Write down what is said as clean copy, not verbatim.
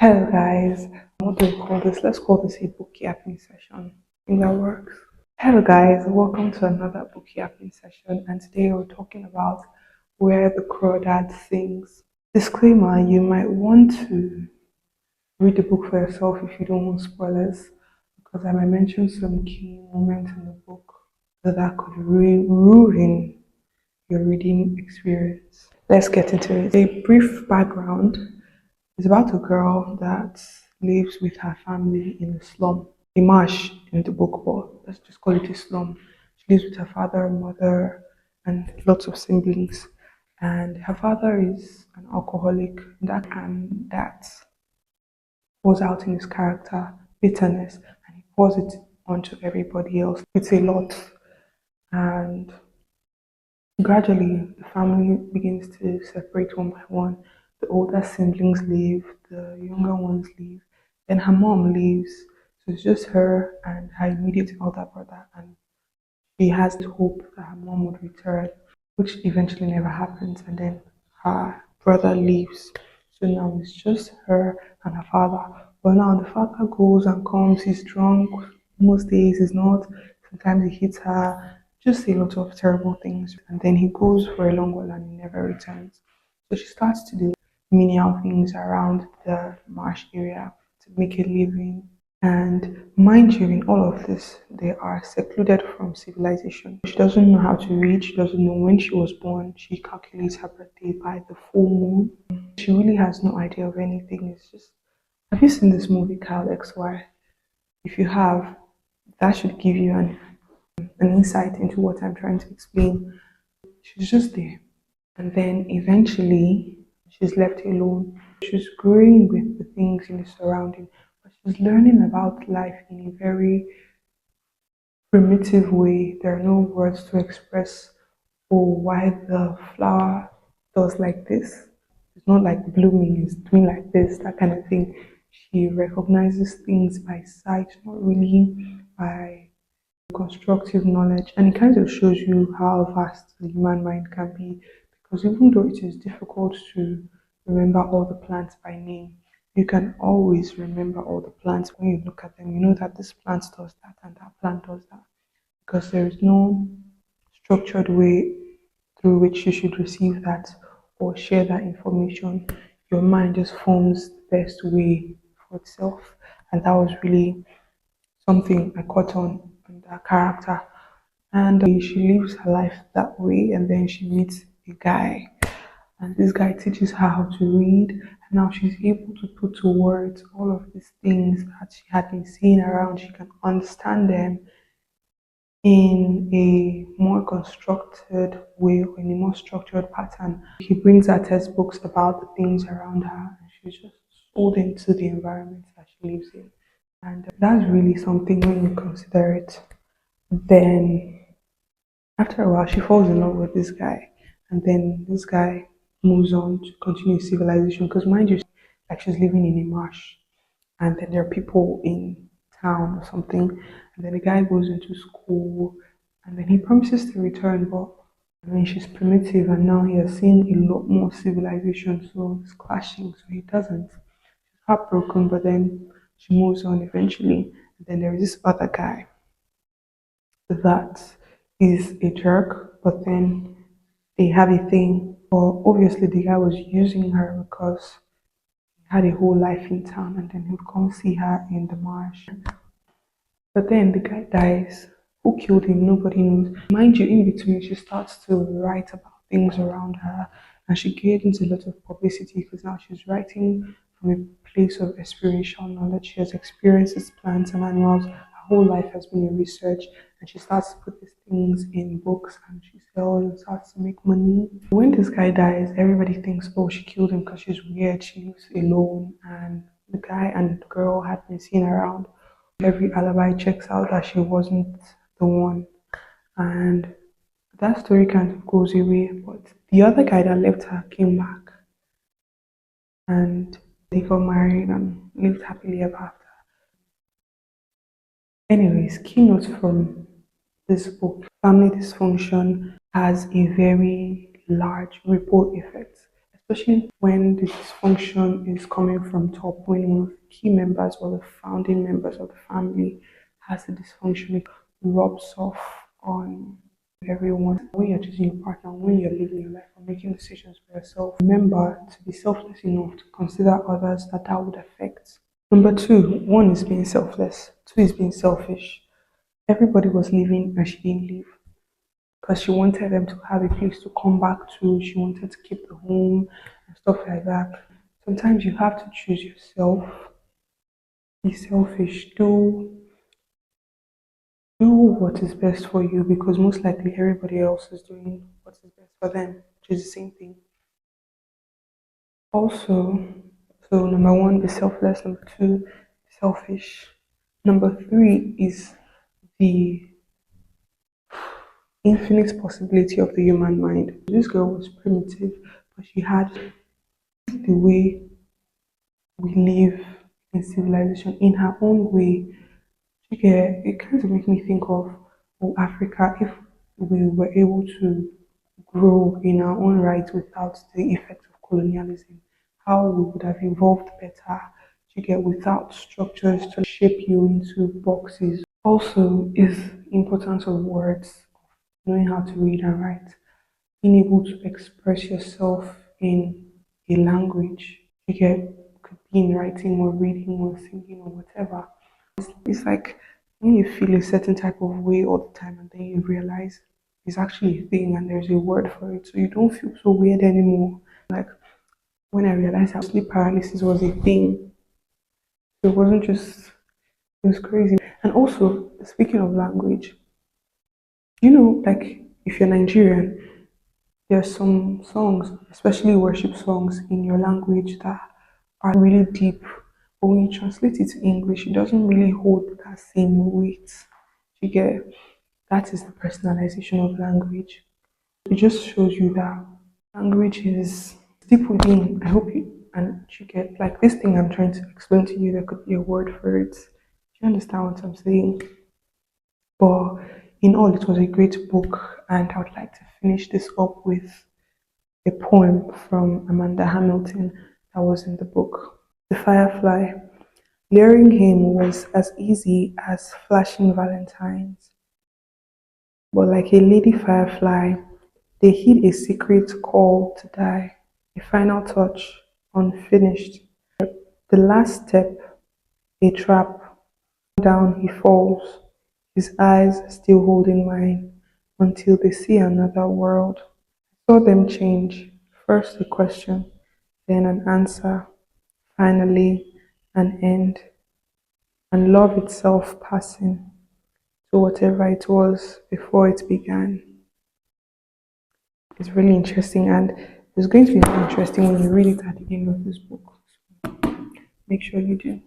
Hello guys, what do we call this? Let's call this a book yapping session. I think that works. Hello guys, welcome to another book yapping session, and today we're talking about Where the Crawdads Sings. Disclaimer, you might want to read the book for yourself if you don't want spoilers, because I might mention some key moments in the book that could ruin your reading experience. Let's get into it. A brief background. It's about a girl that lives with her family in a slum, a marsh in the book, but let's just call it a slum. She lives with her father, mother, and lots of siblings. And her father is an alcoholic, and that pours out in his character bitterness, and he pours it onto everybody else. It's a lot, and gradually, the family begins to separate one by one. The older siblings leave, the younger ones leave, then her mom leaves. So it's just her and her immediate elder brother, and she has the hope that her mom would return, which eventually never happens. And then her brother leaves. So now it's just her and her father. But now the father goes and comes, he's drunk, most days he's not, sometimes he hits her, just a lot of terrible things. And then he goes for a long while and he never returns. So she starts to do menial things around the marsh area to make a living. And mind you, in all of this, they are secluded from civilization. She doesn't know how to read, she doesn't know when she was born, she calculates her birthday by the full moon. She really has no idea of anything. It's just, have you seen this movie, Kyle XY? If you have, that should give you an insight into what I'm trying to explain. She's just there. And then eventually, she's left alone. She's growing with the things in the surrounding, but she's learning about life in a very primitive way. There are no words to express, oh, why the flower does like this. It's not like blooming, it's doing like this, that kind of thing. She recognizes things by sight, not really by constructive knowledge, and it kind of shows you how vast the human mind can be, because even though it is difficult to remember all the plants by name, you can always remember all the plants. When you look at them, you know that this plant does that and that plant does that, because there is no structured way through which you should receive that or share that information. Your mind just forms the best way for itself, and that was really something I caught on that character. And she lives her life that way, and then she meets a guy, and this guy teaches her how to read, and now she's able to put to words all of these things that she had been seeing around. She can understand them in a more constructed way or in a more structured pattern. He brings her textbooks about the things around her, and she's just sold into the environment that she lives in. And that's really something when you consider it. Then, after a while, she falls in love with this guy, and then this guy moves on to continue civilization. Because, mind you, like she's living in a marsh, and then there are people in town or something, and then the guy goes into school, and then he promises to return, but I mean, she's primitive, and now he has seen a lot more civilization, so it's clashing, so he doesn't. She's heartbroken, but then she moves on eventually. And then there is this other guy that is a jerk, but then they have a thing. But obviously, the guy was using her because he had a whole life in town, and then he would come see her in the marsh. But then the guy dies. Who killed him? Nobody knows. Mind you, in between, she starts to write about things around her, and she gains a lot of publicity because now she's writing from a place of experiential knowledge. She has experienced these plants and animals. Her whole life has been in research, and she starts to put these things in books and she sells and starts to make money. When this guy dies, everybody thinks, oh, she killed him because she's weird. She lives alone, and the guy and the girl had been seen around. Every alibi checks out that she wasn't the one, and that story kind of goes away. But the other guy that left her came back, and they got married and lived happily ever after. Anyways, keynotes from this book: family dysfunction has a very large ripple effect, especially when the dysfunction is coming from top, when one of the key members or the founding members of the family has a dysfunction, it rubs off on everyone. When you're choosing your partner, when you're living your life or making decisions for yourself, remember to be selfless enough to consider others that would affect. Number two, one is being selfless, two is being selfish. Everybody was leaving and she didn't leave because she wanted them to have a place to come back to. She wanted to keep the home and stuff like that. Sometimes you have to choose yourself. Be selfish. Do what is best for you because most likely everybody else is doing what is best for them, which is the same thing. Also, so number one, be selfless. Number two, be selfish. Number three is the infinite possibility of the human mind. This girl was primitive, but she had the way we live in civilization in her own way. Okay, it kind of makes me think of Africa if we were able to grow in our own right without the effect of colonialism, how we would have evolved better to get without structures to shape you into boxes. Also, is importance of words, knowing how to read and write, being able to express yourself in a language. You get could be in writing or reading or singing or whatever. It's like when you feel a certain type of way all the time and then you realize it's actually a thing and there's a word for it. So you don't feel so weird anymore. Like when I realized how sleep paralysis was a thing, it wasn't just, it was crazy. And also, speaking of language, like if you're Nigerian, there's some songs, especially worship songs in your language that are really deep. But when you translate it to English, it doesn't really hold that same weight. You get that is the personalization of language. It just shows you that language is deep within. I hope you get like this thing I'm trying to explain to you, there could be a word for it. Do you understand what I'm saying? But in all, it was a great book, and I would like to finish this up with a poem from Amanda Hamilton that was in the book. The Firefly. Luring him was as easy as flashing valentines, but like a lady firefly, they hid a secret call to die, a final touch, unfinished. The last step, a trap. Down he falls, his eyes still holding mine, until they see another world. Saw them change, first a question, then an answer, finally an end, and love itself passing to whatever it was before it began. It's really interesting, and it's going to be very interesting when you read it at the end of this book. Make sure you do.